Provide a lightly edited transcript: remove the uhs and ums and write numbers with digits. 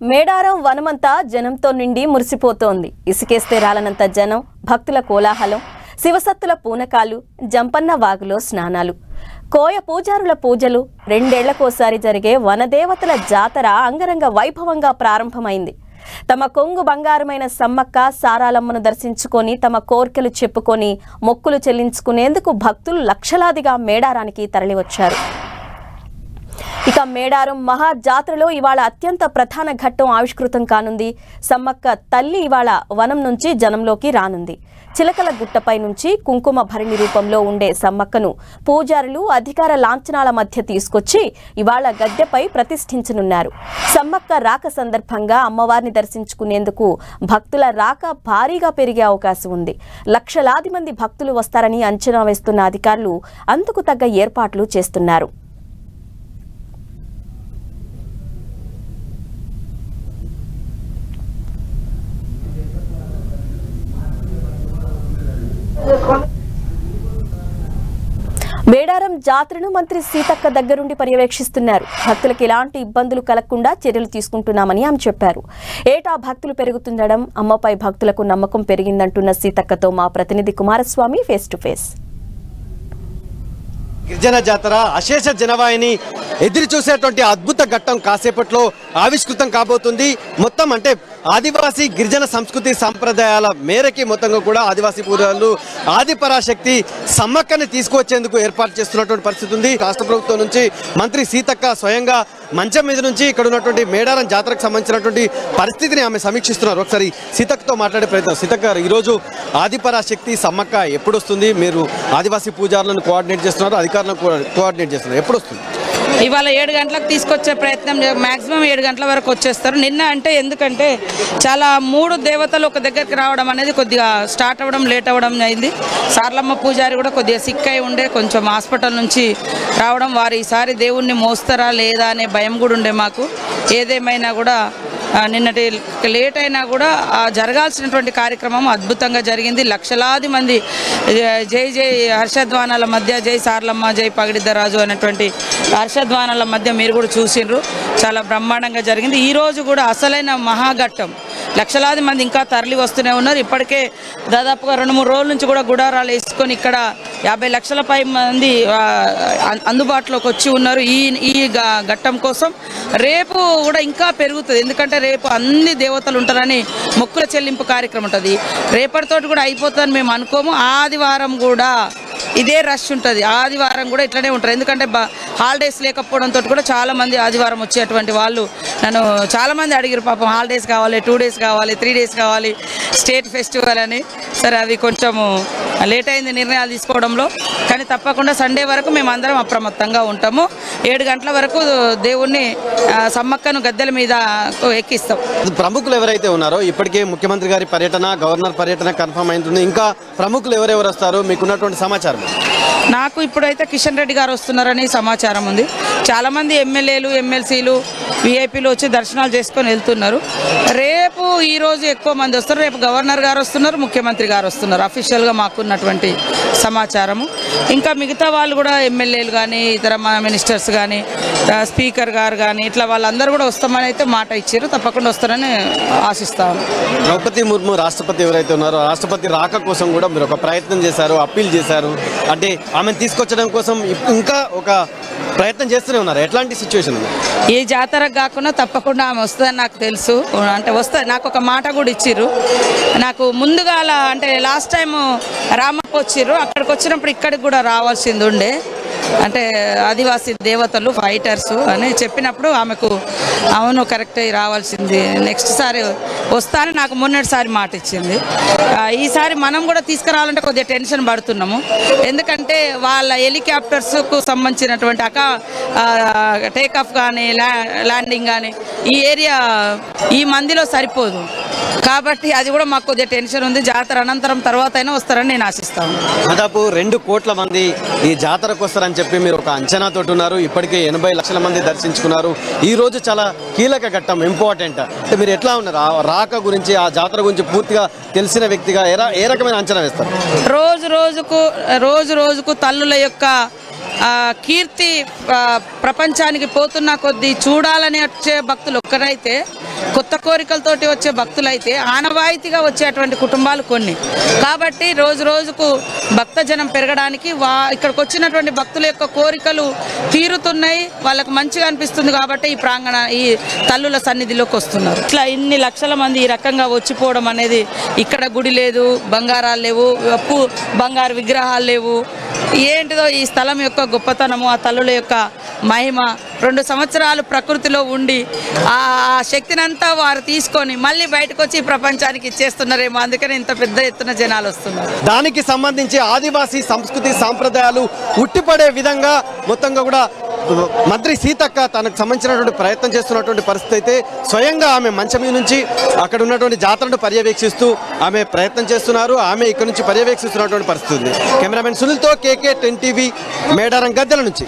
మేడారం వనమంతా జనంతో నిండి మురిసిపోతోంది. ఇసుకేస్తే రాలనంత జనం, భక్తుల కోలాహలం, శివసత్తుల పూనకాలు, జంపన్న వాగులో స్నానాలు, కోయ పూజారుల పూజలు, రెండేళ్లకోసారి జరిగే వనదేవతల జాతర అంగరంగ వైభవంగా ప్రారంభమైంది. తమ కొంగు బంగారమైన సమ్మక్క సారాలమ్మను దర్శించుకొని తమ కోర్కెలు చెప్పుకొని మొక్కులు చెల్లించుకునేందుకు భక్తులు లక్షలాదిగా మేడారానికి తరలివచ్చారు. ఇక మేడారం మహా జాతరలో ఇవాళ అత్యంత ప్రధాన ఘట్టం ఆవిష్కృతం కానుంది. సమ్మక్క తల్లి ఇవాళ వనం నుంచి జనంలోకి రానుంది. చిలకల గుట్టపై నుంచి కుంకుమ భరిణి రూపంలో ఉండే సమ్మక్కను పూజారులు అధికార లాంఛనాల మధ్య తీసుకొచ్చి ఇవాళ గద్దెపై ప్రతిష్ఠించనున్నారు. సమ్మక్క రాక సందర్భంగా అమ్మవారిని దర్శించుకునేందుకు భక్తుల రాక భారీగా పెరిగే అవకాశం ఉంది. లక్షలాది మంది భక్తులు వస్తారని అంచనా వేస్తున్న అధికారులు అందుకు తగ్గ ఏర్పాట్లు చేస్తున్నారు. మేడారం జాతరను మంత్రి సీతక్క దగ్గరుండి పర్యవేక్షిస్తున్నారు. భక్తులకు ఎలాంటి ఇబ్బందులు కలగకుండా చర్యలు తీసుకుంటున్నామని ఆమె చెప్పారు. ఏటా భక్తులు పెరుగుతుండడం, అమ్మపై భక్తులకు నమ్మకం పెరిగిందంటున్న సీతక్కతో మా ప్రతినిధి కుమారస్వామి ఫేస్ టు ఫేస్. గిరిజన జాతర అశేష జనవాహిని ఎదురు చూసేటువంటి అద్భుత ఘట్టం కాసేపట్లో ఆవిష్కృతం కాబోతుంది. మొత్తం అంటే ఆదివాసీ గిరిజన సంస్కృతి సంప్రదాయాల మేరకి మొత్తంగా కూడా ఆదివాసీ పూజలు ఆదిపరాశక్తి సమ్మక్కని తీసుకువచ్చేందుకు ఏర్పాటు చేస్తున్నటువంటి పరిస్థితి ఉంది. రాష్ట్ర ప్రభుత్వం నుంచి మంత్రి సీతక్క స్వయంగా మంచం మీద నుంచి ఇక్కడ ఉన్నటువంటి మేడారం జాతరకు సంబంధించినటువంటి పరిస్థితిని ఆమె సమీక్షిస్తున్నారు. ఒకసారి సీతక్కతో మాట్లాడే ప్రయత్నం. సీతక్క, ఈరోజు ఆదిపరాశక్తి సమ్మక్క ఎప్పుడు వస్తుంది? మీరు ఆదివాసీ పూజారులను కోఆర్డినేట్ చేస్తున్నారు, అధికారులను కోఆర్డినేట్ చేస్తున్నారు, ఎప్పుడు వస్తుంది? ఇవాళ 7 గంటలకు తీసుకొచ్చే ప్రయత్నం, మ్యాక్సిమం 7 గంటల వరకు వచ్చేస్తారు. నిన్న అంటే ఎందుకంటే చాలా 3 దేవతలు ఒక దగ్గరికి రావడం అనేది కొద్దిగా స్టార్ట్ అవ్వడం లేట్ అవ్వడం అయింది. సార్లమ్మ పూజారి కూడా కొద్దిగా సిక్ అయి ఉండే కొంచెం హాస్పిటల్ నుంచి రావడం, వారు ఈసారి దేవుణ్ణి మోస్తారా లేదా అనే భయం కూడా ఉండే మాకు. ఏదేమైనా కూడా నిన్నటి లేట్ అయినా కూడా జరగాల్సినటువంటి కార్యక్రమం అద్భుతంగా జరిగింది. లక్షలాది మంది జై జై హర్షధ్వానాల మధ్య, జై సార్లమ్మ జై పగిడిద్దరాజు అనేటువంటి హర్షధ్వానాల మధ్య మీరు కూడా చూసిండ్రు. చాలా బ్రహ్మాండంగా జరిగింది. ఈరోజు కూడా అసలైన మహాఘట్టం. లక్షలాది మంది ఇంకా తరలి వస్తూనే ఉన్నారు. ఇప్పటికే దాదాపుగా 2-3 రోజుల నుంచి కూడా గుడారాలు వేసుకొని ఇక్కడ 50 లక్షల పై మంది అందుబాటులోకి వచ్చి ఉన్నారు ఈ ఘట్టం కోసం. రేపు కూడా ఇంకా పెరుగుతుంది, ఎందుకంటే రేపు అన్ని దేవతలు ఉంటారని మొక్కుల చెల్లింపు కార్యక్రమం ఉంటుంది. రేపటితోటి కూడా అయిపోతుందని మేము అనుకోము. ఆదివారం కూడా ఇదే రష్ ఉంటుంది, ఆదివారం కూడా ఇట్లనే ఉంటారు. ఎందుకంటే హాలిడేస్ లేకపోవడంతో కూడా చాలామంది ఆదివారం వచ్చేటువంటి వాళ్ళు నన్ను చాలామంది అడిగారు, పాపం హాలిడేస్ కావాలి, 2 డేస్ కావాలి, 3 డేస్ కావాలి, స్టేట్ ఫెస్టివల్ అని. సరే, అవి కొంచెము లేట్ అయింది నిర్ణయాలు తీసుకోవడంలో, కానీ తప్పకుండా సండే వరకు మేమందరం అప్రమత్తంగా ఉంటాము. 7 గంటల వరకు దేవుణ్ణి సమ్మక్కను గద్దెల మీద ఎక్కిస్తాం. ప్రముఖులు ఎవరైతే ఉన్నారో, ఇప్పటికే ముఖ్యమంత్రి గారి పర్యటన, గవర్నర్ పర్యటన కన్ఫర్మ్ అవుతుంది. ఇంకా ప్రముఖులు ఎవరెవరు వస్తారు మీకున్నటువంటి సమాచారం? నాకు ఇప్పుడైతే కిషన్ రెడ్డి గారు వస్తున్నారని సమాచారం ఉంది. చాలామంది ఎమ్మెల్యేలు, ఎమ్మెల్సీలు, విఐపీలు వచ్చి దర్శనాలు చేసుకొని వెళ్తున్నారు. రేపు ఈరోజు ఎక్కువ మంది వస్తారు. రేపు గవర్నర్ గారు వస్తున్నారు, ముఖ్యమంత్రి గారు వస్తున్నారు, అఫీషియల్గా మాకున్నటువంటి సమాచారము. ఇంకా మిగతా వాళ్ళు కూడా ఎమ్మెల్యేలు కానీ, ఇతర మినిస్టర్స్ కానీ, స్పీకర్ గారు కానీ, ఇట్లా వాళ్ళందరూ కూడా వస్తామని అయితే మాట ఇచ్చారు. తప్పకుండా వస్తారని ఆశిస్తాను. ద్రౌపది ముర్ము రాష్ట్రపతి ఎవరైతే ఉన్నారో, రాష్ట్రపతి రాక కోసం కూడా మీరు ఒక ప్రయత్నం చేశారు, అప్పీల్ చేశారు. అంటే ఆమెను తీసుకొచ్చడం కోసం ఇంకా ఒక ప్రయత్నం చేస్తూనే ఉన్నారు. ఎట్లాంటి సిచ్యువేషన్ ఉంది? ఏ జాతరకు కాకుండా తప్పకుండా ఆమె వస్తుందని నాకు తెలుసు. అంటే వస్తుంది, నాకు ఒక మాట కూడా ఇచ్చిర్రు. నాకు ముందుగా అంటే లాస్ట్ టైం రామప్ప వచ్చిర్రు, అక్కడికి వచ్చినప్పుడు ఇక్కడికి కూడా రావాల్సింది ఉండే. అంటే ఆదివాసీ దేవతలు ఫైటర్స్ అని చెప్పినప్పుడు ఆమెకు అవును కరెక్ట్ రావాల్సింది, నెక్స్ట్ సారి వస్తానని నాకు మొన్నటిసారి మాట ఇచ్చింది. ఈసారి మనం కూడా తీసుకురావాలంటే కొద్దిగా టెన్షన్ పడుతున్నాము. ఎందుకంటే వాళ్ళ హెలికాప్టర్స్కు సంబంధించినటువంటి టేకాఫ్ కానీ ల్యాండింగ్ కానీ ఈ ఏరియా ఈ మందిలో సరిపోదు. కాబట్టి అది కూడా మాకు కొద్దిగా టెన్షన్ ఉంది. జాతర అనంతరం తర్వాత అయినా వస్తారని నేను ఆశిస్తాను. దాదాపు 2 కోట్ల మంది ఈ జాతరకు వస్తారని చెప్పి మీరు ఒక అంచనాతో ఉన్నారు. ఇప్పటికే 80 లక్షల మంది దర్శించుకున్నారు. ఈ రోజు చాలా కీలక ఘట్టం, ఇంపార్టెంట్. అంటే మీరు ఎట్లా ఉన్నారు? రాక గురించి, ఆ జాతర గురించి పూర్తిగా తెలిసిన వ్యక్తిగా ఏ రకమైన అంచనా వేస్తారు? రోజు రోజుకు తల్లుల యొక్క కీర్తి ప్రపంచానికి పోతున్న కొద్దీ చూడాలని వచ్చే భక్తులు ఒక్కరైతే, కొత్త కోరికలతోటి వచ్చే భక్తులైతే ఆనవాయితీగా వచ్చేటువంటి కుటుంబాలు కొన్ని. కాబట్టి రోజు రోజుకు భక్తజనం పెరగడానికి ఇక్కడికి వచ్చినటువంటి భక్తుల యొక్క కోరికలు తీరుతున్నాయి, వాళ్ళకు మంచిగా అనిపిస్తుంది. కాబట్టి ఈ తల్లుల సన్నిధిలోకి వస్తున్నారు. ఇట్లా ఇన్ని లక్షల మంది ఈ రకంగా వచ్చిపోవడం అనేది, ఇక్కడ గుడి లేదు, బంగారాలు లేవు, బంగారు విగ్రహాలు లేవు, ఏంటిదో ఈ స్థలం యొక్క గొప్పతనము, ఆ తల్లుల యొక్క మహిమ. 2 సంవత్సరాలు ప్రకృతిలో ఉండి ఆ శక్తిని అంతా వారు తీసుకొని మళ్ళీ బయటకు వచ్చి ప్రపంచానికి ఇచ్చేస్తున్నారేమో, అందుకని ఇంత పెద్ద ఎత్తున జనాలు వస్తున్నారు. దానికి సంబంధించి ఆదివాసీ సంస్కృతి సాంప్రదాయాలు ఉట్టిపడే విధంగా మొత్తంగా కూడా మంత్రి సీతక్క తనకు సంబంధించినటువంటి ప్రయత్నం చేస్తున్నటువంటి పరిస్థితి అయితే, స్వయంగా ఆమె మంచం మీద నుంచి అక్కడ ఉన్నటువంటి జాతరను పర్యవేక్షిస్తూ ఆమె ప్రయత్నం చేస్తున్నారు. ఆమె ఇక్కడ నుంచి పర్యవేక్షిస్తున్నటువంటి పరిస్థితి ఉంది. కెమెరామెన్ సునీల్తో KK 10 TV, మేడారం గద్దెల నుంచి.